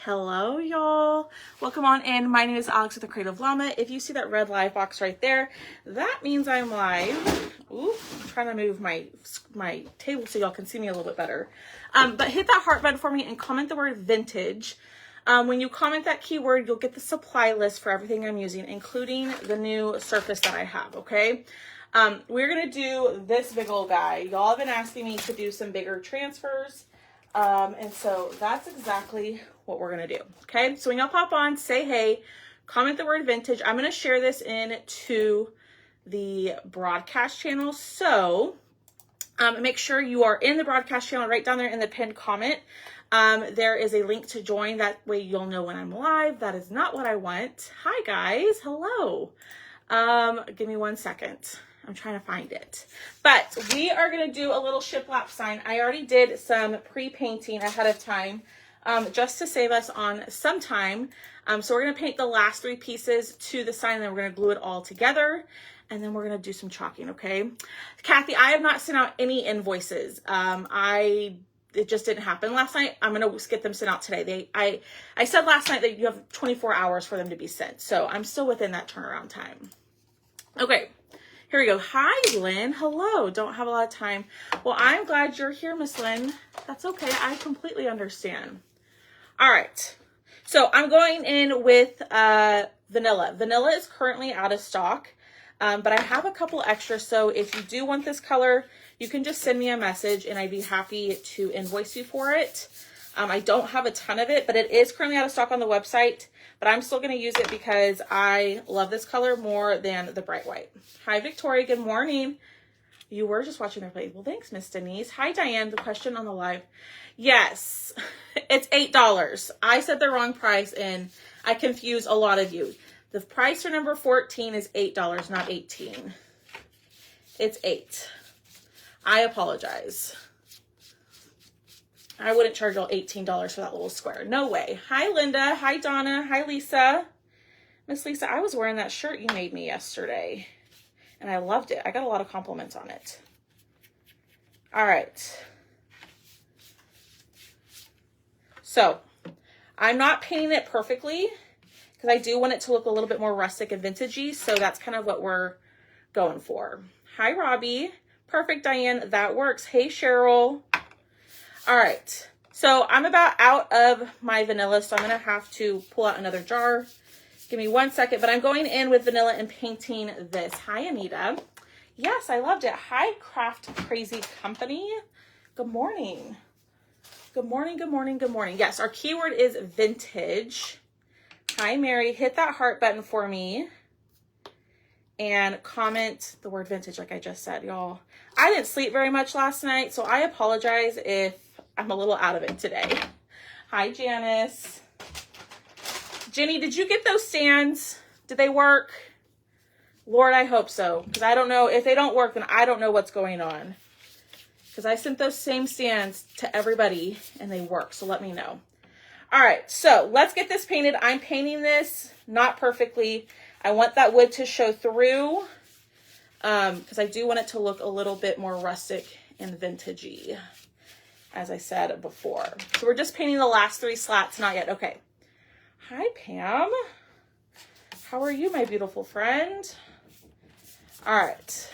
Hello, y'all. Welcome on in. My name is Alex with the Creative Llama. If you see that red live box right there, that means I'm live. Ooh, I'm trying to move my table so y'all can see me a little bit better. But hit that heart button for me and comment the word vintage. When you comment that keyword, you'll get the supply list for everything I'm using, including the new surface that I have, okay? We're going to do this big old guy. Y'all have been asking me to do some bigger transfers. And so that's exactly what we're going to do. Okay. So when y'all pop on, say, hey, comment the word vintage. I'm going to share this into the broadcast channel. So, make sure you are in the broadcast channel right down there in the pinned comment. There is a link to join. That way you'll know when I'm live. That is not what I want. Hi guys. Hello. Give me 1 second. I'm trying to find it. But we are going to do a little shiplap sign. I already did some pre-painting ahead of time, just to save us on some time. So we're going to paint the last 3 pieces to the sign, and then we're going to glue it all together. And then we're going to do some chalking, okay? Kathy, I have not sent out any invoices. It just didn't happen last night. I'm going to get them sent out today. I said last night that you have 24 hours for them to be sent. So I'm still within that turnaround time. Okay. Here we go. Hi, Lynn. Hello. Don't have a lot of time. Well, I'm glad you're here, Miss Lynn. That's okay. I completely understand. All right. So I'm going in with vanilla. Vanilla is currently out of stock, but I have a couple extras. So if you do want this color, you can just send me a message and I'd be happy to invoice you for it. I don't have a ton of it, but it is currently out of stock on the website. But I'm still going to use it because I love this color more than the bright white. Hi, Victoria. Good morning. You were just watching their play. Well, thanks, Miss Denise. Hi, Diane. The question on the live. Yes, it's $8. I said the wrong price and I confused a lot of you. The price for number 14 is $8, not 18. It's $8. I apologize. I wouldn't charge y'all $18 for that little square. No way. Hi, Linda. Hi, Donna. Hi, Lisa. Miss Lisa, I was wearing that shirt you made me yesterday, and I loved it. I got a lot of compliments on it. All right. So, I'm not painting it perfectly because I do want it to look a little bit more rustic and vintagey, so that's kind of what we're going for. Hi, Robbie. Perfect, Diane. That works. Hey, Cheryl. All right, so I'm about out of my vanilla, so I'm going to have to pull out another jar. Give me 1 second, but I'm going in with vanilla and painting this. Hi, Anita. Yes, I loved it. Hi, Craft Crazy Company. Good morning. Good morning, good morning, good morning. Yes, our keyword is vintage. Hi, Mary. Hit that heart button for me and comment the word vintage like I just said, y'all. I didn't sleep very much last night, so I apologize if I'm a little out of it today. Hi, Janice. Jenny, did you get those stands? Did they work? Lord, I hope so. Because I don't know. If they don't work, then I don't know what's going on. Because I sent those same stands to everybody and they work. So let me know. All right. So let's get this painted. I'm painting this not perfectly. I want that wood to show through. Because I do want it to look a little bit more rustic and vintagey, as I said before. So we're just painting the last 3 slats, not yet. Okay. Hi, Pam. How are you, my beautiful friend? All right.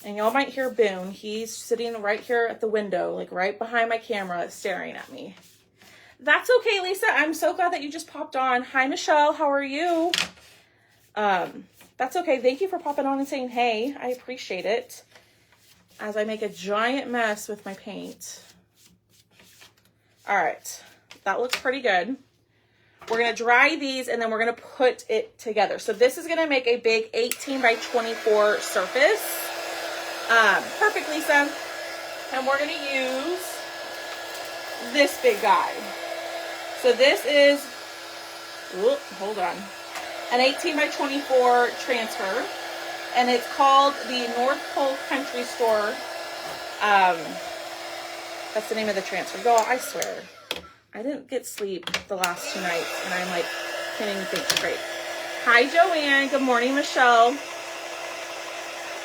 And y'all might hear Boone. He's sitting right here at the window, like right behind my camera, staring at me. That's okay, Lisa. I'm so glad that you just popped on. Hi, Michelle. How are you? That's okay. Thank you for popping on and saying hey. I appreciate it. As I make a giant mess with my paint. All right. That looks pretty good. We're going to dry these and then we're going to put it together. So this is going to make a big 18 by 24 surface. Perfect, Lisa. And we're going to use this big guy. So this is, hold on, an 18 by 24 transfer. And it's called the North Pole Country Store. That's the name of the transfer. Y'all, I swear, I didn't get sleep the last 2 nights, and I'm like, can't even think straight. Hi, Joanne. Good morning, Michelle.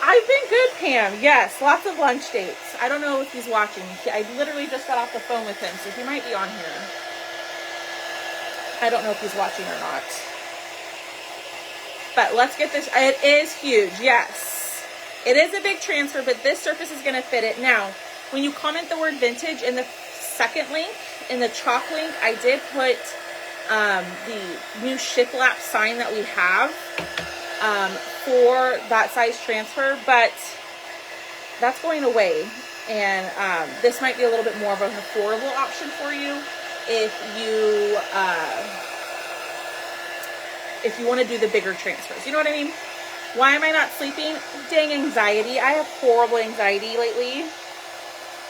I've been good, Pam. Yes, lots of lunch dates. I don't know if he's watching. I literally just got off the phone with him, so he might be on here. I don't know if he's watching or not. But let's get this. It is huge. Yes. It is a big transfer, but this surface is going to fit it. Now, when you comment the word vintage in the second link, in the chalk link, I did put the new shiplap sign that we have for that size transfer, but that's going away. And this might be a little bit more of an affordable option for you if you want to do the bigger transfers. You know what I mean? Why am I not sleeping? Dang anxiety. I have horrible anxiety lately.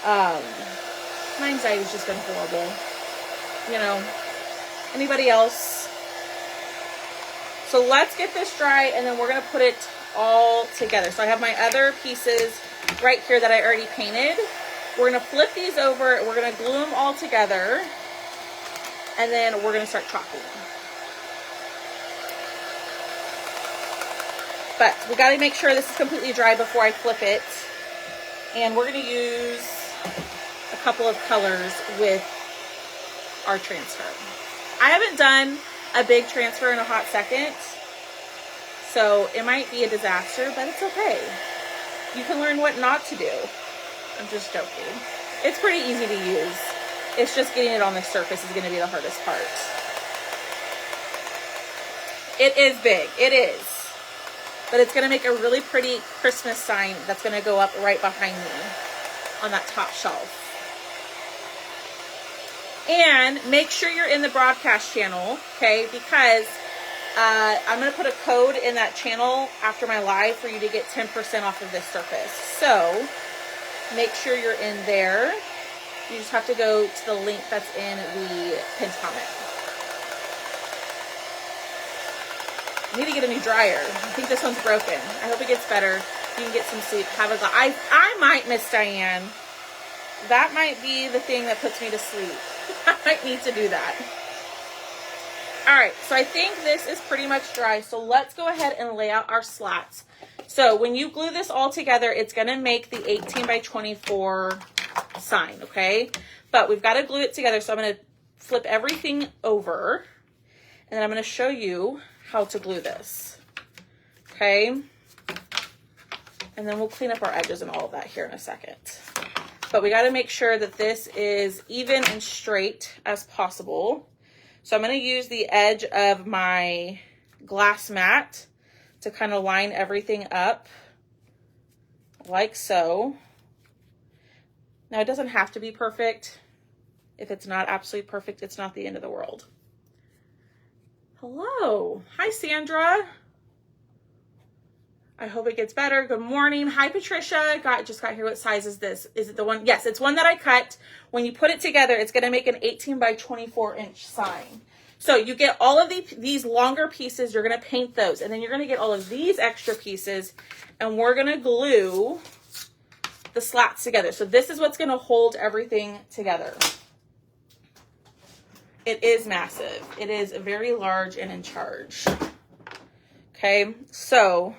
My anxiety's just been horrible. You know, anybody else? So let's get this dry, and then we're going to put it all together. So I have my other pieces right here that I already painted. We're going to flip these over. We're going to glue them all together, and then we're going to start chalking them. But we got to make sure this is completely dry before I flip it. And we're going to use a couple of colors with our transfer. I haven't done a big transfer in a hot second, so it might be a disaster, but it's okay. You can learn what not to do. I'm just joking. It's pretty easy to use. It's just getting it on the surface is going to be the hardest part. It is big. It is. But it's going to make a really pretty Christmas sign that's going to go up right behind me on that top shelf. And make sure you're in the broadcast channel, okay? Because I'm going to put a code in that channel after my live for you to get 10% off of this surface. So make sure you're in there. You just have to go to the link that's in the pinned comment. I need to get a new dryer. I think this one's broken. I hope it gets better. You can get some sleep. Have a glass. I might miss Diane. That might be the thing that puts me to sleep. I might need to do that. All right, so I think this is pretty much dry. So let's go ahead and lay out our slats. So when you glue this all together, it's going to make the 18 by 24 sign, okay? But we've got to glue it together. So I'm going to flip everything over, and then I'm going to show you how to glue this, okay? And then we'll clean up our edges and all of that here in a second. But we got to make sure that this is even and straight as possible. So I'm going to use the edge of my glass mat to kind of line everything up like so. Now, it doesn't have to be perfect. If it's not absolutely perfect, it's not the end of the world. Hello. Hi, Sandra. I hope it gets better. Good morning. Hi, Patricia. Just got here. What size is this? Is it the one? Yes, it's one that I cut. When you put it together, it's going to make an 18 by 24 inch sign. So you get all of these longer pieces. You're going to paint those. And then you're going to get all of these extra pieces. And we're going to glue the slats together. So this is what's going to hold everything together. It is massive. It is very large and in charge. Okay, so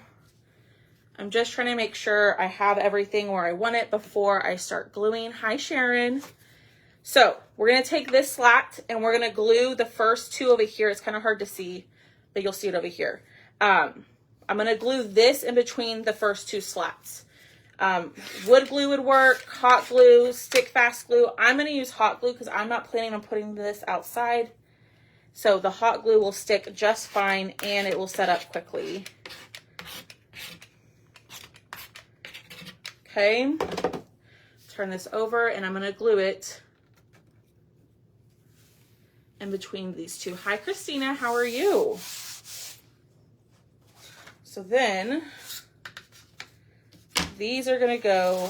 I'm just trying to make sure I have everything where I want it before I start gluing. Hi, Sharon. So we're going to take this slat and we're going to glue the first two over here. It's kind of hard to see, but you'll see it over here. I'm going to glue this in between the first two slats. Wood glue would work, hot glue, stick fast glue. I'm going to use hot glue because I'm not planning on putting this outside. So the hot glue will stick just fine and it will set up quickly. Okay, turn this over and I'm going to glue it in between these two. Hi, Christina, how are you? So then these are going to go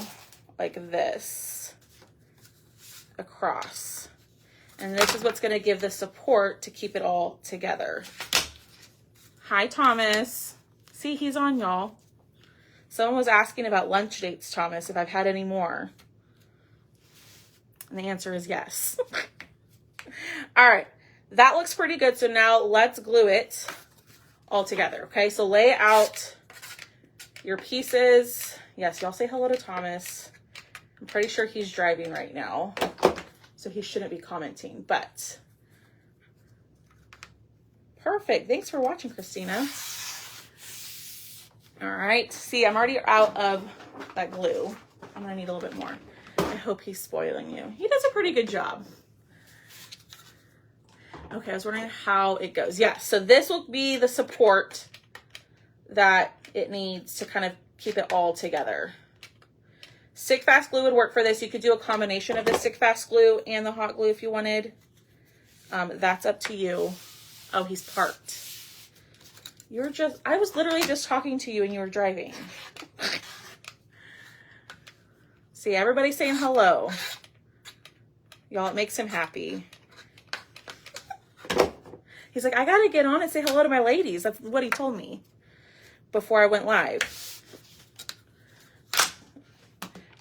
like this across. And this is what's going to give the support to keep it all together. Hi, Thomas. See, he's on, y'all. Someone was asking about lunch dates, Thomas, if I've had any more. And the answer is yes. All right, that looks pretty good. So now let's glue it all together, okay? So lay out your pieces. Yes, y'all say hello to Thomas. I'm pretty sure he's driving right now, so he shouldn't be commenting, but Perfect. Thanks for watching, Christina. All right. See, I'm already out of that glue. I'm going to need a little bit more. I hope he's spoiling you. He does a pretty good job. Okay, I was wondering how it goes. Yeah, so this will be the support that it needs to kind of keep it all together. Stick Fast glue would work for this. You could do a combination of the Stick Fast glue and the hot glue if you wanted. That's up to you. Oh, he's parked. I was literally just talking to you and you were driving. See, everybody's saying hello. Y'all, it makes him happy. He's like, I gotta get on and say hello to my ladies. That's what he told me before I went live.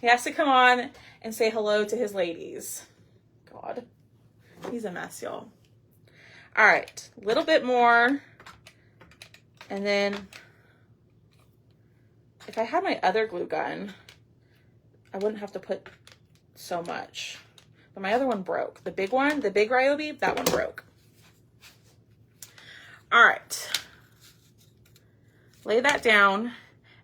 He has to come on and say hello to his ladies. God, he's a mess, y'all. All right, a little bit more. And then if I had my other glue gun, I wouldn't have to put so much. But my other one broke. The big one, the big Ryobi, that one broke. All right. Lay that down,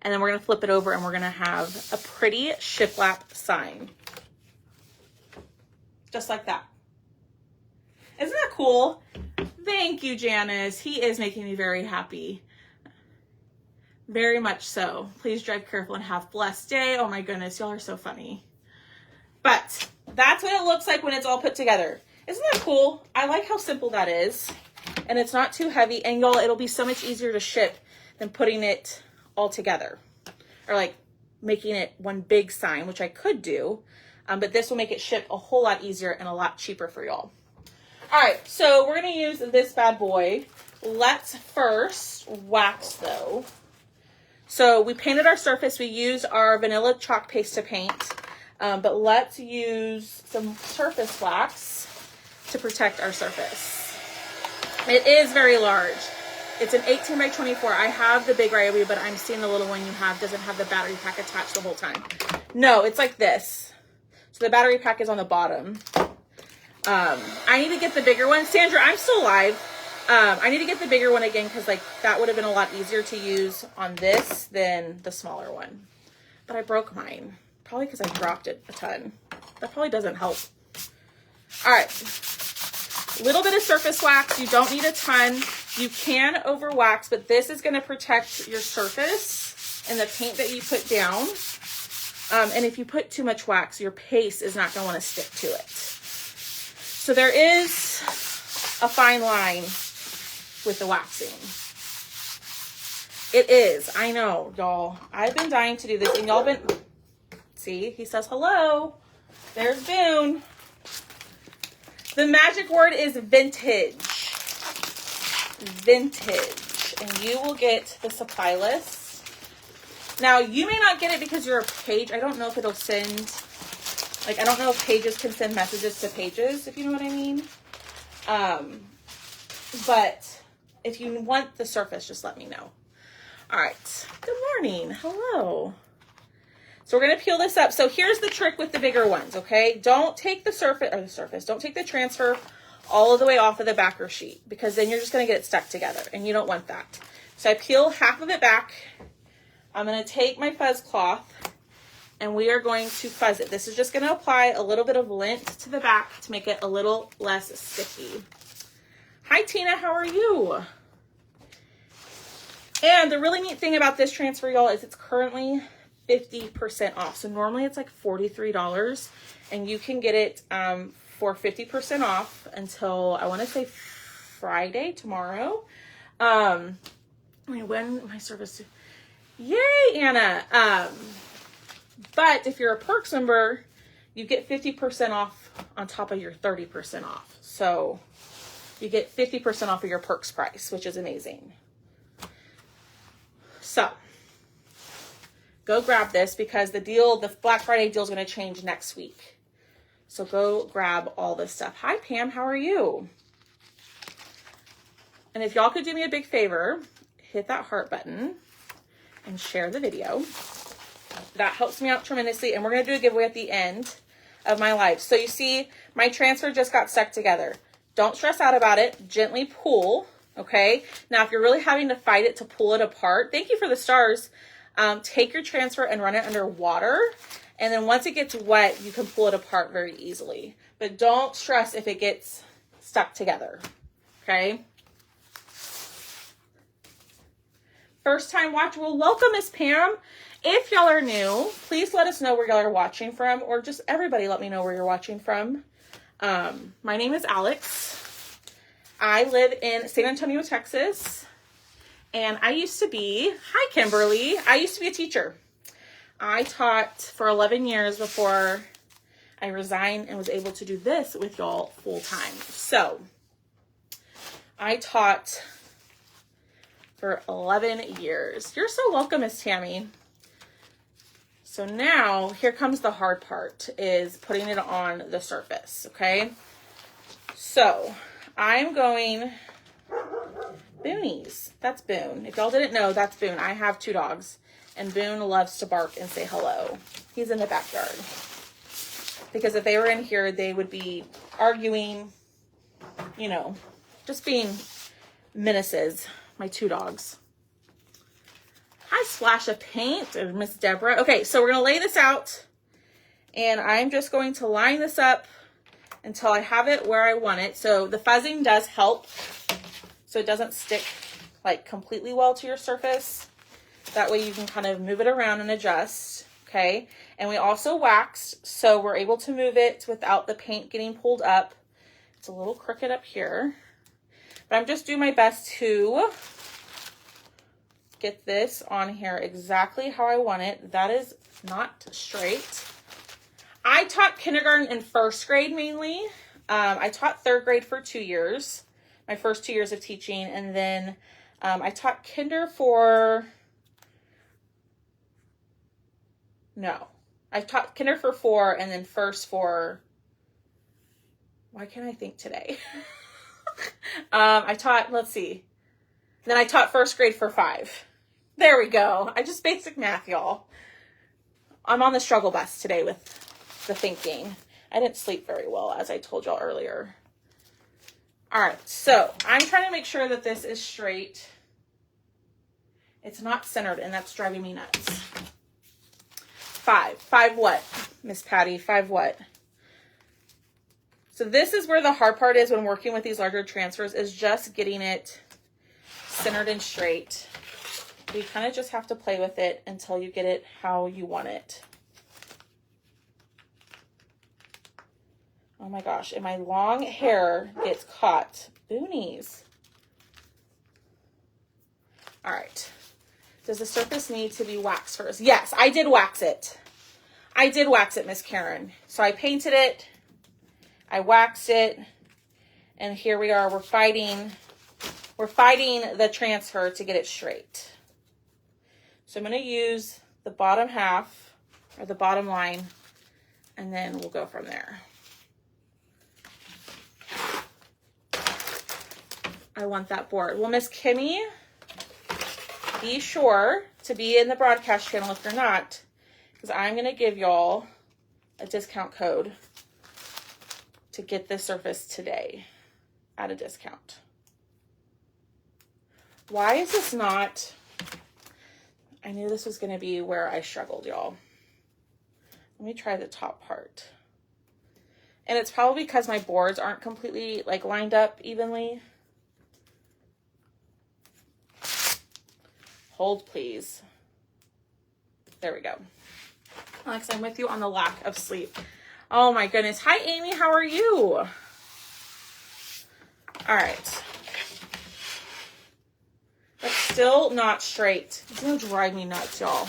and then we're going to flip it over, and we're going to have a pretty shiplap sign. Just like that. Isn't that cool? Thank you, Janice. He is making me very happy. Very much so. Please drive careful and have a blessed day. Oh my goodness, y'all are so funny. But that's what it looks like when it's all put together. Isn't that cool? I like how simple that is. And it's not too heavy. And y'all, it'll be so much easier to ship than putting it all together. Or like making it one big sign, which I could do. But this will make it ship a whole lot easier and a lot cheaper for y'all. All right, so we're going to use this bad boy. Let's first wax though. So we painted our surface. We used our vanilla chalk paste to paint. But let's use some surface wax to protect our surface. It is very large. It's an 18 by 24. I have the big Ryobi, but I'm seeing the little one you have doesn't have the battery pack attached the whole time. No, it's like this. So the battery pack is on the bottom. I need to get the bigger one. Sandra, I'm still live. I need to get the bigger one again because like that would have been a lot easier to use on this than the smaller one. But I broke mine. Probably because I dropped it a ton. That probably doesn't help. All right. Little bit of surface wax. You don't need a ton. You can over wax, but this is going to protect your surface and the paint that you put down. And if you put too much wax, your paste is not going to want to stick to it. So there is a fine line with the waxing. It is. I know, y'all. I've been dying to do this, and y'all been... See, he says hello. There's Boone. The magic word is vintage. Vintage. And you will get the supply list. Now, you may not get it because you're a page. I don't know if it'll send... Like, I don't know if pages can send messages to pages, if you know what I mean. But if you want the surface, just let me know. All right. Good morning. Hello. So we're going to peel this up. So here's the trick with the bigger ones, okay? Don't take don't take the transfer all of the way off of the backer sheet because then you're just going to get it stuck together and you don't want that. So I peel half of it back. I'm going to take my fuzz cloth and we are going to fuzz it. This is just going to apply a little bit of lint to the back to make it a little less sticky. Hi, Tina. How are you? And the really neat thing about this transfer, y'all, is it's currently 50% off. So normally it's like $43 and you can get it for 50% off until I want to say Friday, tomorrow. When my service, yay, Anna. But if you're a Perks member, you get 50% off on top of your 30% off. So you get 50% off of your Perks price, which is amazing. So go grab this because the Black Friday deal is going to change next week. So go grab all this stuff. Hi, Pam. How are you? And if y'all could do me a big favor, hit that heart button and share the video. That helps me out tremendously. And we're going to do a giveaway at the end of my live. So you see, my transfer just got stuck together. Don't stress out about it. Gently pull Okay, now if you're really having to fight it to pull it apart, thank you for the stars. Take your transfer and run it under water. And then once it gets wet, you can pull it apart very easily. But don't stress if it gets stuck together. Okay. First time watch, well, welcome, Miss Pam. If y'all are new, please let us know where y'all are watching from, or just everybody let me know where you're watching from. My name is Alex. I live in San Antonio, Texas, and I used to be, hi Kimberly, I used to be a teacher. I taught for 11 years before I resigned and was able to do this with y'all full time. So I taught for 11 years. You're so welcome, Miss Tammy. So now here comes the hard part, is putting it on the surface, okay? So I'm going, Boonies, that's Boone. If y'all didn't know, that's Boone. I have 2 dogs, and Boone loves to bark and say hello. He's in the backyard. Because if they were in here, they would be arguing, you know, just being menaces. My 2 dogs. Hi, Splash of Paint, Miss Deborah. Okay, so we're going to lay this out, and I'm just going to line this up until I have it where I want it. So the fuzzing does help, so it doesn't stick like completely well to your surface. That way you can kind of move it around and adjust, okay? And we also waxed, so we're able to move it without the paint getting pulled up. It's a little crooked up here, but I'm just doing my best to get this on here exactly how I want it. That is not straight. I taught kindergarten and first grade mainly. I taught 3rd grade for 2 years, my first 2 years of teaching. And then I taught kinder for, no, I taught kinder for 4 and then first for, why can't I think today? I taught, let's see. Then I taught first grade for 5. There we go. I just basic math, y'all. I'm on the struggle bus today with the thinking. I didn't sleep very well, as I told y'all earlier. All right, so I'm trying to make sure that this is straight. It's not centered, and that's driving me nuts. 5. 5 what, Miss Patty? 5 what? So this is where the hard part is when working with these larger transfers, is just getting it centered and straight. You kind of just have to play with it until you get it how you want it. Oh my gosh, and my long hair gets caught. Boonies. All right. Does the surface need to be waxed first? Yes, I did wax it. I did wax it, Miss Karen. So I painted it, I waxed it, and here we are. We're fighting the transfer to get it straight. So I'm going to use the bottom half, or the bottom line, and then we'll go from there. I want that board. Well, Miss Kimmy, be sure to be in the broadcast channel if you're not, because I'm going to give y'all a discount code to get this surface today at a discount. Why is this not? I knew this was going to be where I struggled, y'all. Let me try the top part. And it's probably because my boards aren't completely like lined up evenly. Hold, please. There we go. Alex, I'm with you on the lack of sleep. Oh my goodness. Hi, Amy. How are you? All right. That's still not straight. It's going to drive me nuts, y'all.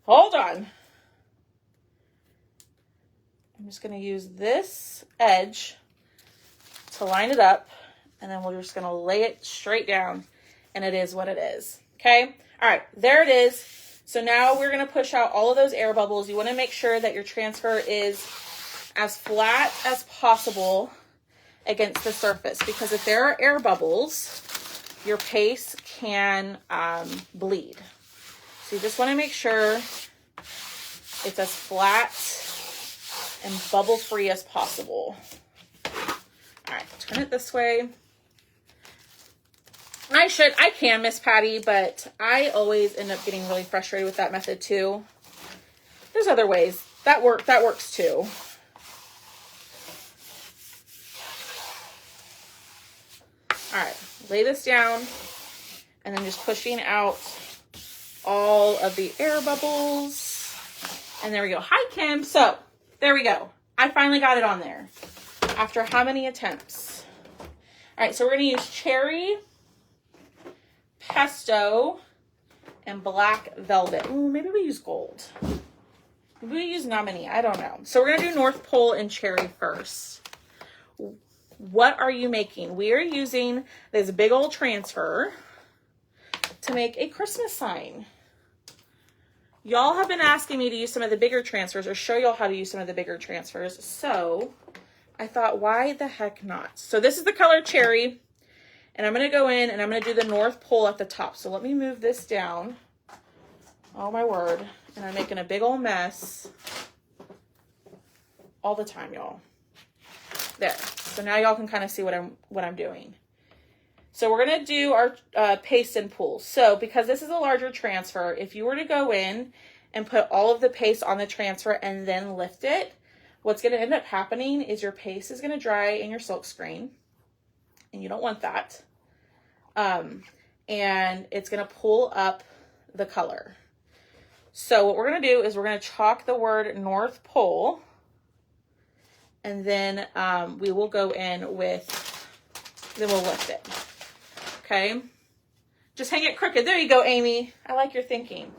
Hold on. I'm just going to use this edge to line it up. And then we're just going to lay it straight down. And it is what it is. Okay? All right. There it is. So now we're going to push out all of those air bubbles. You want to make sure that your transfer is as flat as possible against the surface. Because if there are air bubbles, your paste can bleed. So you just want to make sure it's as flat and bubble free as possible. All right, turn it this way. I can, Miss Patty, but I always end up getting really frustrated with that method too. There's other ways. That works too. All right, lay this down and then just pushing out all of the air bubbles. And there we go. Hi, Kim. So there we go. I finally got it on there after how many attempts? All right, so we're going to use cherry, pesto, and black velvet. Ooh, maybe we use gold. Maybe we use nominee. I don't know. So we're going to do North Pole and cherry first. What are you making? We are using this big old transfer to make a Christmas sign. Y'all have been asking me to use some of the bigger transfers or show y'all how to use some of the bigger transfers. So I thought, why the heck not? So this is the color cherry. And I'm going to go in and I'm going to do the North Pole at the top. So let me move this down. Oh my word. And I'm making a big old mess all the time, y'all. There. So now y'all can kind of see what I'm doing. So we're going to do our paste and pool. So because this is a larger transfer, if you were to go in and put all of the paste on the transfer and then lift it, what's going to end up happening is your paste is going to dry in your silk screen. And you don't want that. And it's going to pull up the color. So what we're going to do is we're going to chalk the word North Pole. And then we will go in with, then we'll lift it. Okay. Just hang it crooked. There you go, Amy. I like your thinking.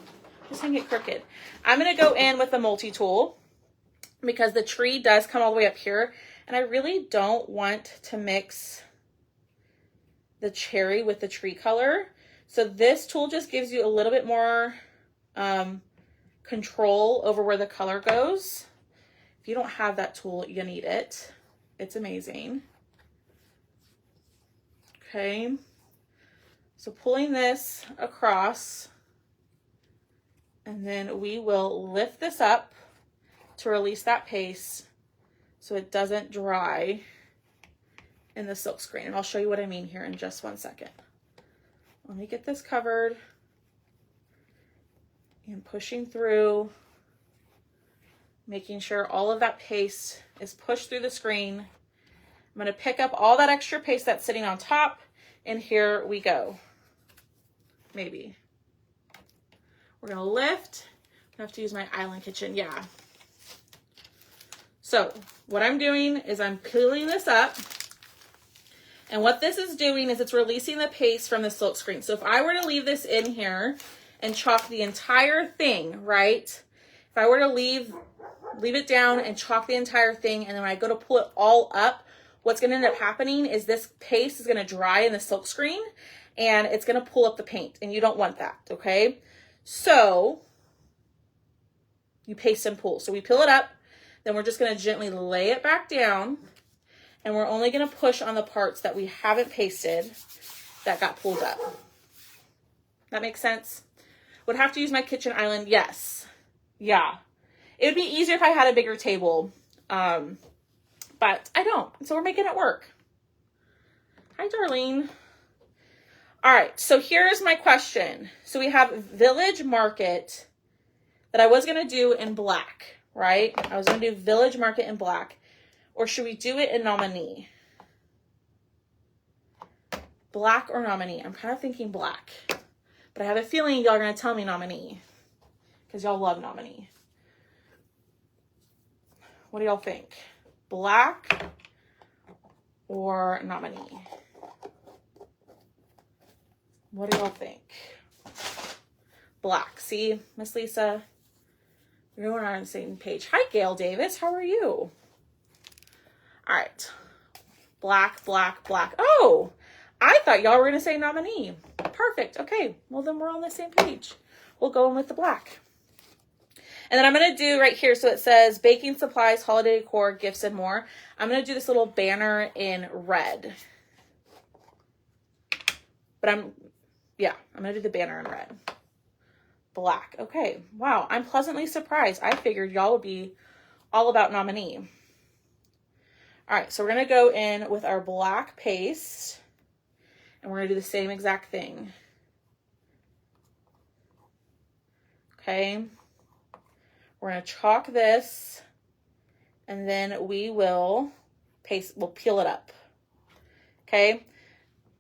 Just hang it crooked. I'm going to go in with the multi-tool because the tree does come all the way up here. And I really don't want to mix the cherry with the tree color. So this tool just gives you a little bit more control over where the color goes. If you don't have that tool, you need it. It's amazing. Okay. So pulling this across, and then we will lift this up to release that paste so it doesn't dry in the silk screen. And I'll show you what I mean here in just 1 second. Let me get this covered and pushing through, making sure all of that paste is pushed through the screen. I'm going to pick up all that extra paste that's sitting on top, and here we go. Maybe. We're going to lift. I have to use my Island Kitchen. Yeah. So what I'm doing is I'm peeling this up. And what this is doing is it's releasing the paste from the silk screen. So if I were to leave this in here and chalk the entire thing, right? If I were to leave it down and chalk the entire thing, and then when I go to pull it all up, what's going to end up happening is this paste is going to dry in the silk screen and it's going to pull up the paint, and you don't want that, okay? So you paste and pull. So we peel it up, then we're just going to gently lay it back down, and we're only going to push on the parts that we haven't pasted that got pulled up. That makes sense? Would have to use my kitchen island. Yes. Yeah. It would be easier if I had a bigger table, but I don't. So we're making it work. Hi, Darlene. All right. So here's my question. So we have Village Market that I was going to do in black, right? I was going to do Village Market in black. Or should we do it in nominee? Black or nominee? I'm kind of thinking black. But I have a feeling y'all are going to tell me nominee. Because y'all love nominee. What do y'all think? Black or nominee? What do y'all think? Black. See, Miss Lisa? We're on the same page. Hi, Gail Davis. How are you? All right. Black, black, black. Oh, I thought y'all were going to say nominee. Perfect. Okay. Well, then we're on the same page. We'll go in with the black. And then I'm going to do right here. So it says baking supplies, holiday decor, gifts, and more. I'm going to do this little banner in red. But I'm going to do the banner in red. Black. Okay. Wow. I'm pleasantly surprised. I figured y'all would be all about nominee. All right, so we're gonna go in with our black paste and we're gonna do the same exact thing. Okay, we're gonna chalk this and then we will we'll peel it up. Okay,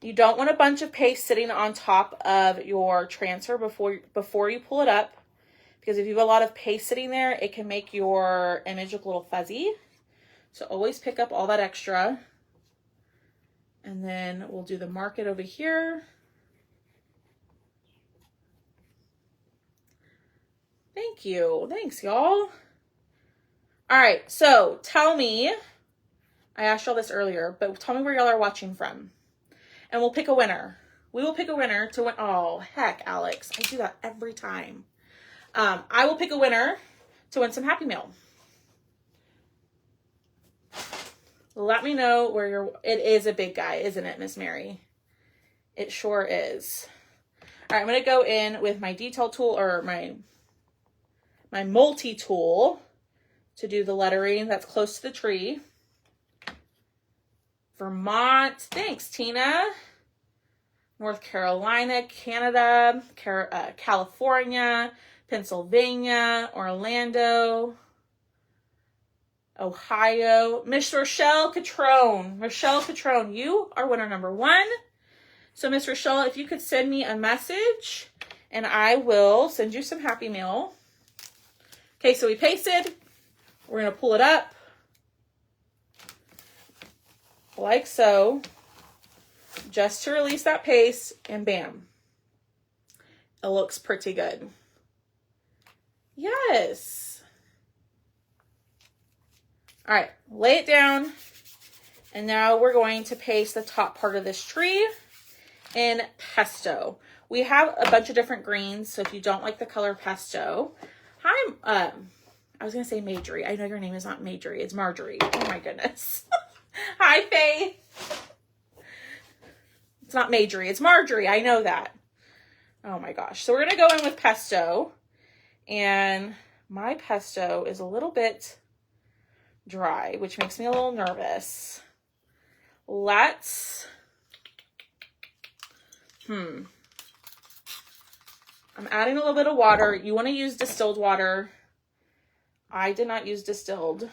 you don't want a bunch of paste sitting on top of your transfer before you pull it up, because if you have a lot of paste sitting there, it can make your image look a little fuzzy. So always pick up all that extra. And then we'll do the market over here. Thank you. Thanks, y'all. All right, so tell me, I asked y'all this earlier, but tell me where y'all are watching from. And we'll pick a winner. We will pick a winner to win. Oh, heck, Alex. I do that every time. I will pick a winner to win some Happy Meal. Let me know where you're. It is a big guy, isn't it, Miss Mary? It sure is. All right, I'm going to go in with my detail tool, or my multi-tool, to do the lettering that's close to the tree. Vermont, thanks, Tina. North Carolina, Canada, California, Pennsylvania, Orlando, Ohio. Miss Rochelle Catrone. Rochelle Catrone, you are winner number 1. So Miss Rochelle, if you could send me a message and I will send you some Happy Meal. Okay, so we pasted. We're going to pull it up like so, just to release that paste, and bam. It looks pretty good. Yes. All right, lay it down. And now we're going to paste the top part of this tree in pesto. We have a bunch of different greens, so if you don't like the color pesto, hi, I was going to say Marjorie. I know your name is not Marjorie. It's Marjorie. Oh my goodness. Hi, Faith. It's not Marjorie. It's Marjorie. I know that. Oh my gosh. So we're going to go in with pesto. And my pesto is a little bit dry, which makes me a little nervous. Let's... I'm adding a little bit of water. You want to use distilled water. I did not use distilled.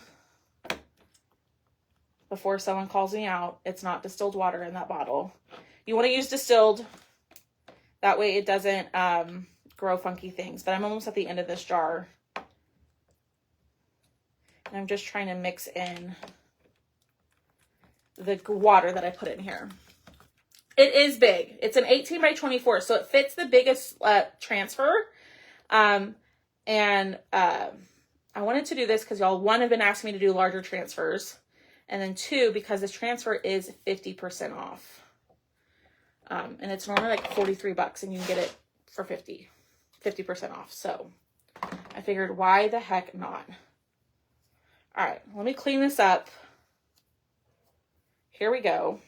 Before someone calls me out, it's not distilled water in that bottle. You want to use distilled. That way it doesn't grow funky things. But I'm almost at the end of this jar. And I'm just trying to mix in the water that I put in here. It is big. It's an 18 by 24, so it fits the biggest transfer. I wanted to do this because y'all, 1, have been asking me to do larger transfers. And then 2, because this transfer is 50% off. And it's normally like $43 and you can get it for 50% off. So I figured, why the heck not? All right, let me clean this up. Here we go.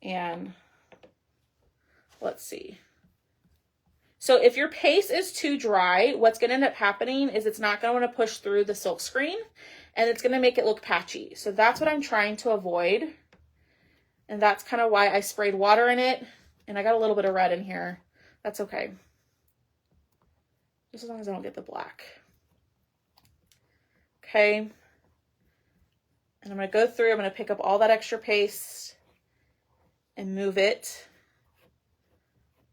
And let's see. So if your paste is too dry, what's going to end up happening is it's not going to want to push through the silk screen and it's going to make it look patchy. So that's what I'm trying to avoid. And that's kind of why I sprayed water in it. And I got a little bit of red in here. That's okay. Just as long as I don't get the black. Okay. And I'm going to go through, I'm going to pick up all that extra paste and move it.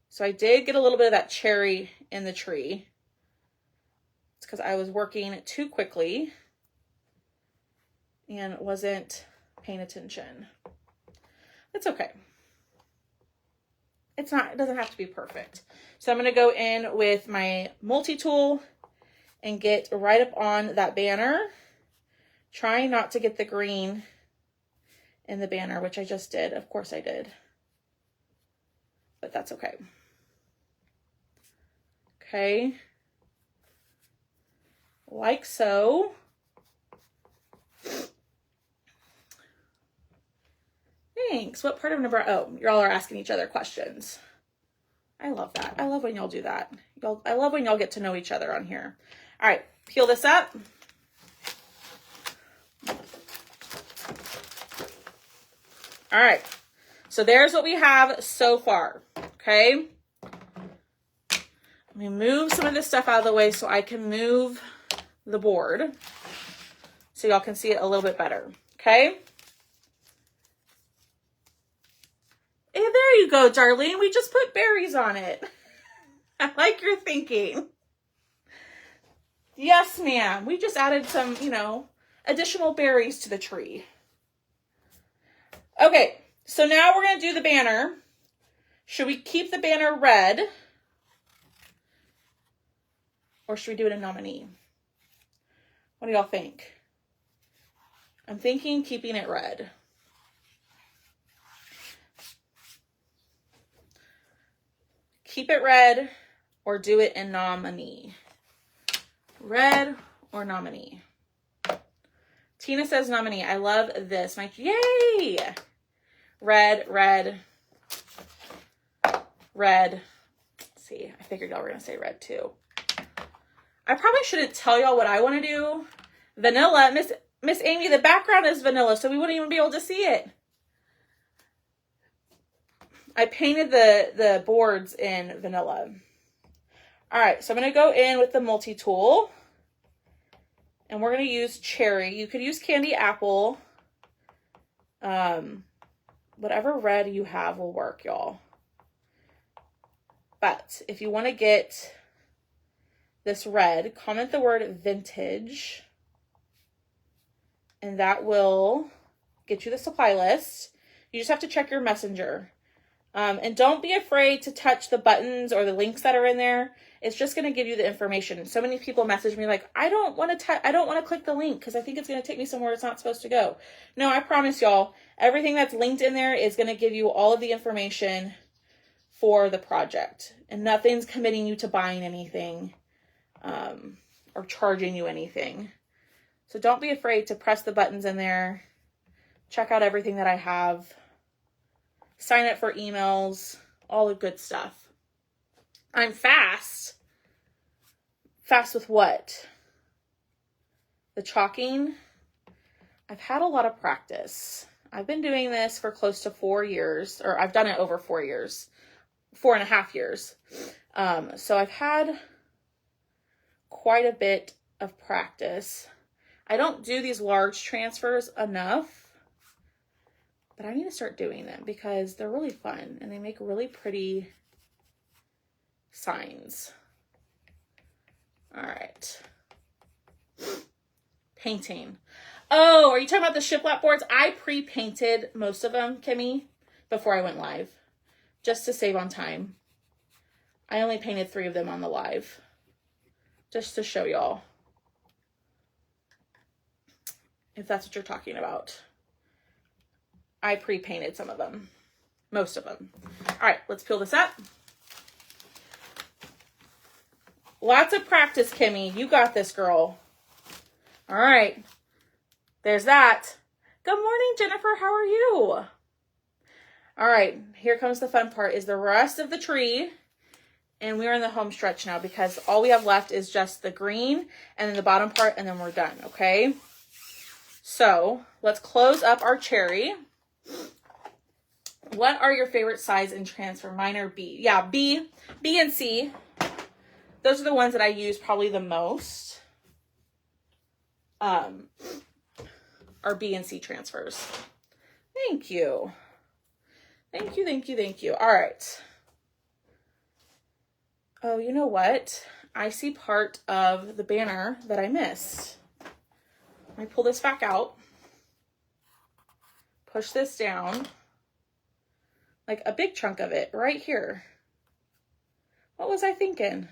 So I did get a little bit of that cherry in the tree. It's because I was working too quickly and wasn't paying attention. It's okay. It doesn't have to be perfect. So I'm going to go in with my multi-tool and get right up on that banner. Trying not to get the green in the banner, which I just did. Of course I did. But that's okay. Okay. Like so. Thanks. What part of Nebraska? Oh, y'all are asking each other questions. I love that. I love when y'all do that. I love when y'all get to know each other on here. All right, peel this up. All right. So there's what we have so far. Okay. Let me move some of this stuff out of the way so I can move the board so y'all can see it a little bit better. Okay. Hey, there you go, Darlene. We just put berries on it. I like your thinking. Yes, ma'am. We just added some, you know, additional berries to the tree. Okay, so now we're going to do the banner. Should we keep the banner red? Or should we do it a nominee? What do y'all think? I'm thinking keeping it red. Keep it red or do it in nominee. Red or nominee. Tina says nominee. I love this. Yay! Red, red, red. Let's see, I figured y'all were going to say red too. I probably shouldn't tell y'all what I want to do. Vanilla. Miss Amy, the background is vanilla, so we wouldn't even be able to see it. I painted the boards in vanilla. All right, so I'm going to go in with the multi-tool. And we're going to use cherry. You could use candy apple. Whatever red you have will work, y'all. But if you want to get this red, comment the word vintage. And that will get you the supply list. You just have to check your messenger. And don't be afraid to touch the buttons or the links that are in there. It's just going to give you the information. So many people message me like, I don't want to click the link because I think it's going to take me somewhere it's not supposed to go. No, I promise y'all, everything that's linked in there is going to give you all of the information for the project. And nothing's committing you to buying anything or charging you anything. So don't be afraid to press the buttons in there. Check out everything that I have. Sign up for emails, all the good stuff. I'm fast. Fast with what? The chalking. I've had a lot of practice. I've been doing this for close to 4 years, or I've done it over 4 years, 4.5 years. So I've had quite a bit of practice. I don't do these large transfers enough. But I need to start doing them because they're really fun and they make really pretty signs. All right. Painting. Oh, are you talking about the shiplap boards? I pre-painted most of them, Kimmy, before I went live, just to save on time. I only painted 3 of them on the live, just to show y'all, if that's what you're talking about. I pre-painted some of them, most of them. All right, let's peel this up. Lots of practice, Kimmy. You got this, girl. All right, there's that. Good morning, Jennifer. How are you? All right, here comes the fun part, is the rest of the tree. And we're in the home stretch now because all we have left is just the green and then the bottom part, and then we're done, okay? So let's close up our cherry. What are your favorite size in transfer? Mine are B. Yeah, B and C. Those are the ones that I use probably the most. Are B and C transfers. Thank you. Thank you, thank you, thank you. All right. Oh, you know what? I see part of the banner that I missed. Let me pull this back out. Push this down. Like a big chunk of it right here. What was I thinking?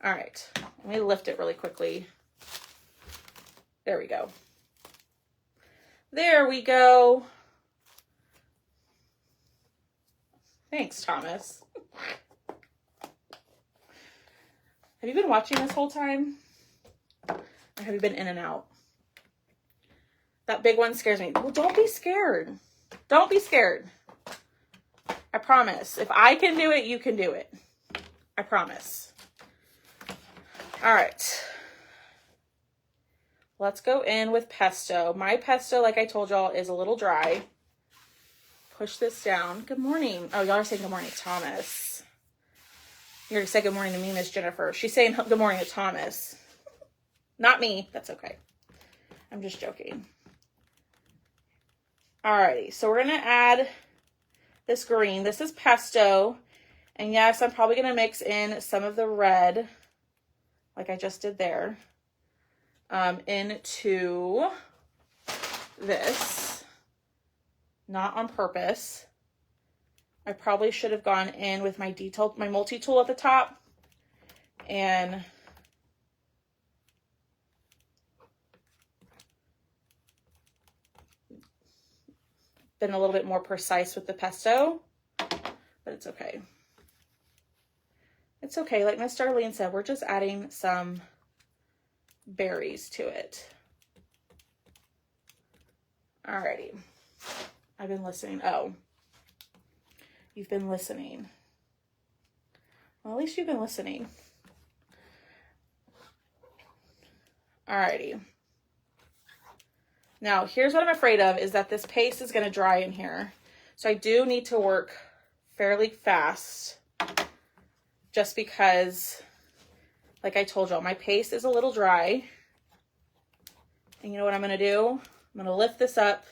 All right, let me lift it really quickly. There we go. There we go. Thanks, Thomas. Have you been watching this whole time? Or have you been in and out? That big one scares me. Well, don't be scared. Don't be scared. I promise. If I can do it, you can do it. I promise. All right. let's go in with pesto. My pesto, like I told y'all, is a little dry. Push this down. Good morning. Oh, y'all are saying good morning, Thomas. You already said good morning to me, Miss Jennifer. She's saying good morning to Thomas. Not me. That's okay. I'm just joking. Alrighty, so we're going to add this green. This is pesto. And yes, I'm probably going to mix in some of the red, like I just did there, into this. Not on purpose. I probably should have gone in with my multi-tool at the top and been a little bit more precise with the pesto, but it's okay. It's okay. Like Miss Darlene said, we're just adding some berries to it. Alrighty. I've been listening. Oh, you've been listening. Well, at least you've been listening. Alrighty. Now, here's what I'm afraid of is that this paste is going to dry in here. So I do need to work fairly fast just because, like I told y'all, my paste is a little dry. And you know what I'm going to do? I'm going to lift this up.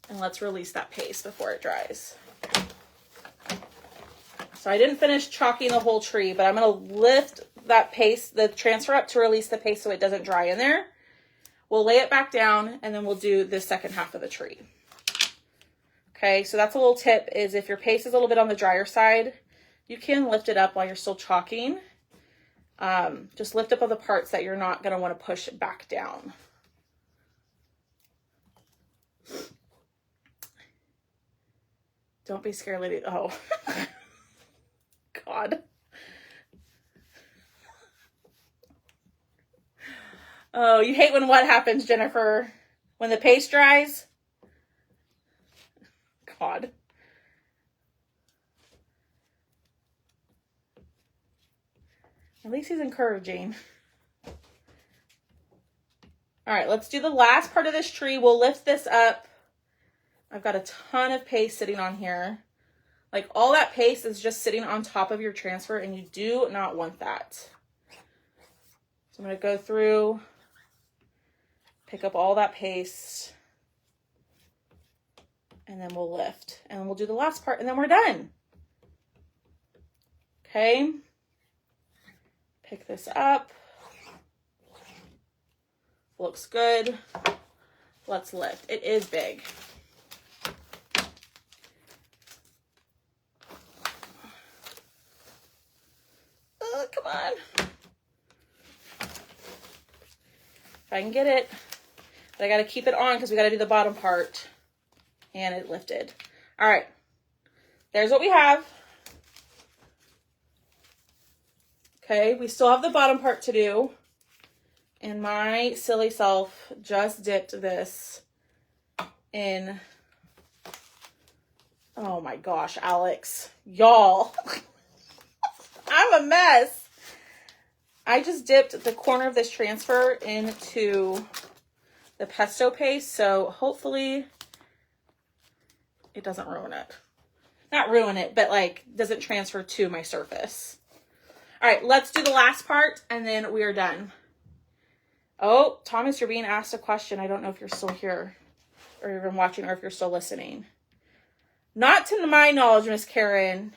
And let's release that paste before it dries. So I didn't finish chalking the whole tree, but I'm going to lift that paste, the transfer up to release the paste so it doesn't dry in there. We'll lay it back down and then we'll do the second half of the tree. Okay, so that's a little tip is if your paste is a little bit on the drier side, you can lift it up while you're still chalking. Just lift up all the parts that you're not going to want to push back down. Don't be scared, lady. Oh, God. Oh, you hate when what happens, Jennifer? When the paste dries? God. At least he's encouraging. All right, let's do the last part of this tree. We'll lift this up. I've got a ton of paste sitting on here. Like all that paste is just sitting on top of your transfer and you do not want that. So I'm going to go through, pick up all that paste, and then we'll lift. And we'll do the last part and then we're done. Okay. Pick this up. Looks good. Let's lift. It is big. Come on. If I can get it. But I got to keep it on because we got to do the bottom part. And it lifted. All right. There's what we have. Okay, we still have the bottom part to do. And my silly self just dipped this in. Oh my gosh, Alex. Y'all. I'm a mess. I just dipped the corner of this transfer into the pesto paste. So hopefully it doesn't ruin it. Not ruin it, but like doesn't transfer to my surface. All right, let's do the last part and then we are done. Oh, Thomas, you're being asked a question. I don't know if you're still here or you've been watching or if you're still listening. Not to my knowledge, Miss Karen.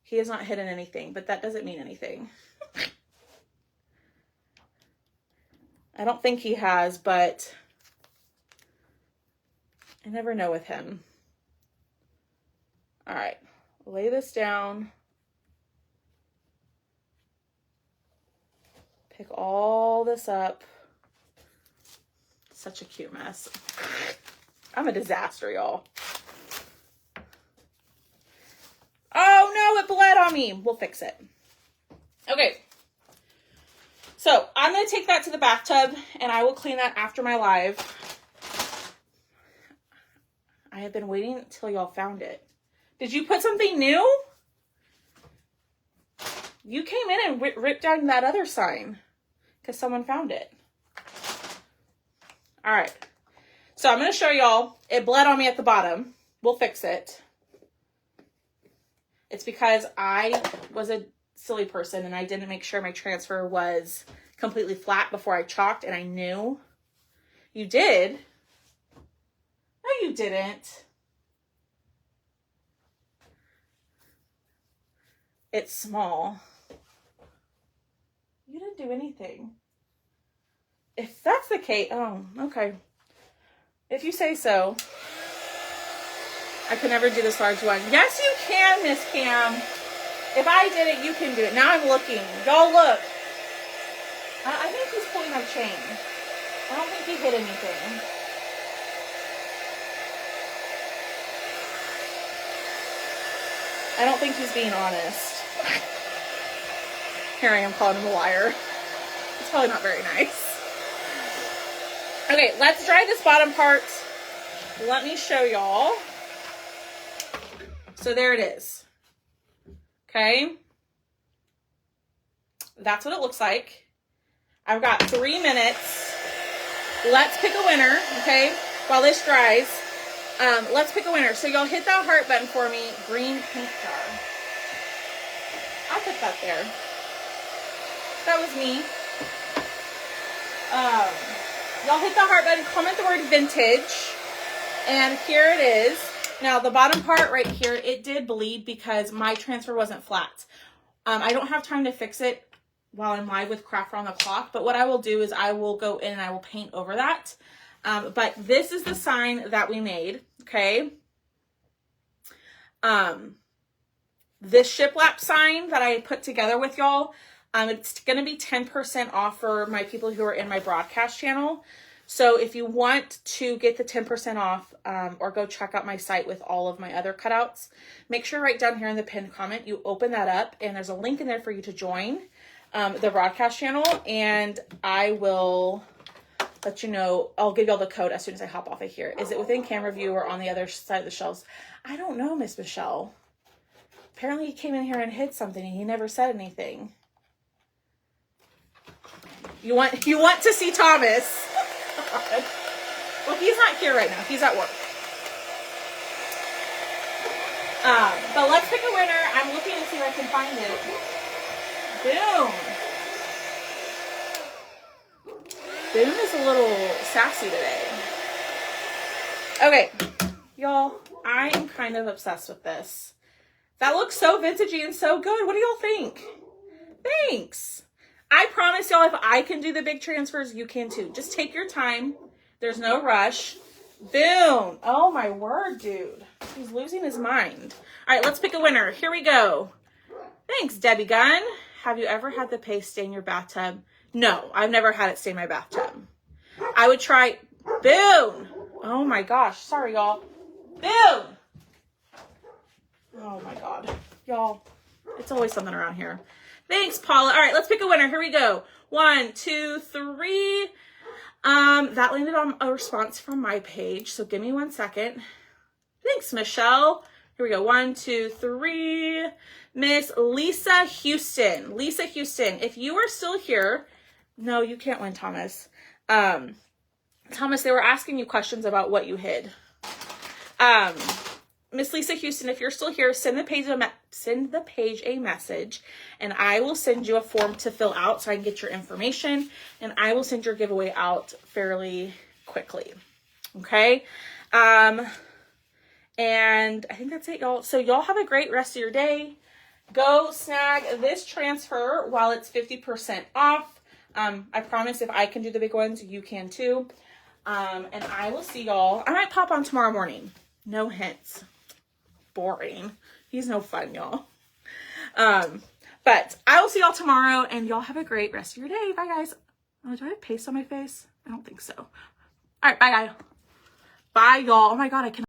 He has not hidden anything, but that doesn't mean anything. I don't think he has, but I never know with him. All right, lay this down. Pick all this up. Such a cute mess. I'm a disaster, y'all. Oh no, it bled on me. We'll fix it. Okay. So I'm going to take that to the bathtub and I will clean that after my live. I have been waiting until y'all found it. Did you put something new? You came in and ripped down that other sign because someone found it. All right. So I'm going to show y'all. It bled on me at the bottom. We'll fix it. It's because I was a silly person and I didn't make sure my transfer was completely flat before I chalked, and I knew. You did? No, you didn't. It's small. You didn't do anything. If that's the case, oh, okay. If you say so. I could never do this large one. Yes, you can, Miss Cam. If I did it, you can do it. Now I'm looking. Go look. I think he's pulling my chain. I don't think he hit anything. I don't think he's being honest. Here I am calling him a liar. It's probably not very nice. Okay, let's dry this bottom part. Let me show y'all. So there it is. Okay. That's what it looks like. I've got 3 minutes. Let's pick a winner, okay? While this dries, let's pick a winner. So y'all hit that heart button for me. Green paint jar. I put that there. That was me. Y'all hit the heart button, comment the word vintage, and here it is. Now the bottom part right here, it did bleed because my transfer wasn't flat. I don't have time to fix it while I'm live with Craft Around the Clock, but what I will do is I will go in and I will paint over that. But this is the sign that we made, okay? This shiplap sign that I put together with y'all, it's going to be 10% off for my people who are in my broadcast channel. So if you want to get the 10% off, or go check out my site with all of my other cutouts, make sure right down here in the pinned comment, you open that up and there's a link in there for you to join the broadcast channel, and I will let you know. I'll give y'all the code as soon as I hop off of here. Is it within camera view or on the other side of the shelves? I don't know, Miss Michelle. Apparently he came in here and hid something and he never said anything. You want to see Thomas? Well, he's not here right now. He's at work. But let's pick a winner. I'm looking to see if I can find it. Boom. Boom is a little sassy today. Okay, y'all, I am kind of obsessed with this. That looks so vintagey and so good. What do y'all think? Thanks. I promise y'all, if I can do the big transfers, you can too. Just take your time. There's no rush. Boom. Oh my word, dude. He's losing his mind. All right, let's pick a winner. Here we go. Thanks, Debbie Gunn. Have you ever had the paste stain your bathtub? No, I've never had it stain my bathtub. I would try. Boom. Oh my gosh. Sorry, y'all. Boom. Oh my God. Y'all, it's always something around here. Thanks, Paula. All right, let's pick a winner. Here we go. 1, 2, 3. That landed on a response from my page, so give me 1 second. Thanks, Michelle. Here we go. 1, 2, 3. Miss Lisa Houston. Lisa Houston, if you are still here, no, you can't win, Thomas. Thomas, they were asking you questions about what you hid. Miss Lisa Houston, if you're still here, send the page a message, and I will send you a form to fill out so I can get your information, and I will send your giveaway out fairly quickly. Okay? And I think that's it, y'all. So y'all have a great rest of your day. Go snag this transfer while it's 50% off. I promise if I can do the big ones, you can too. And I will see y'all. I might pop on tomorrow morning. No hints. Boring. He's no fun, y'all. But I will see y'all tomorrow, and y'all have a great rest of your day. Bye, guys. Oh, do I have paste on my face? I don't think so. All right, bye, guys. Bye, y'all. Oh my God, I cannot.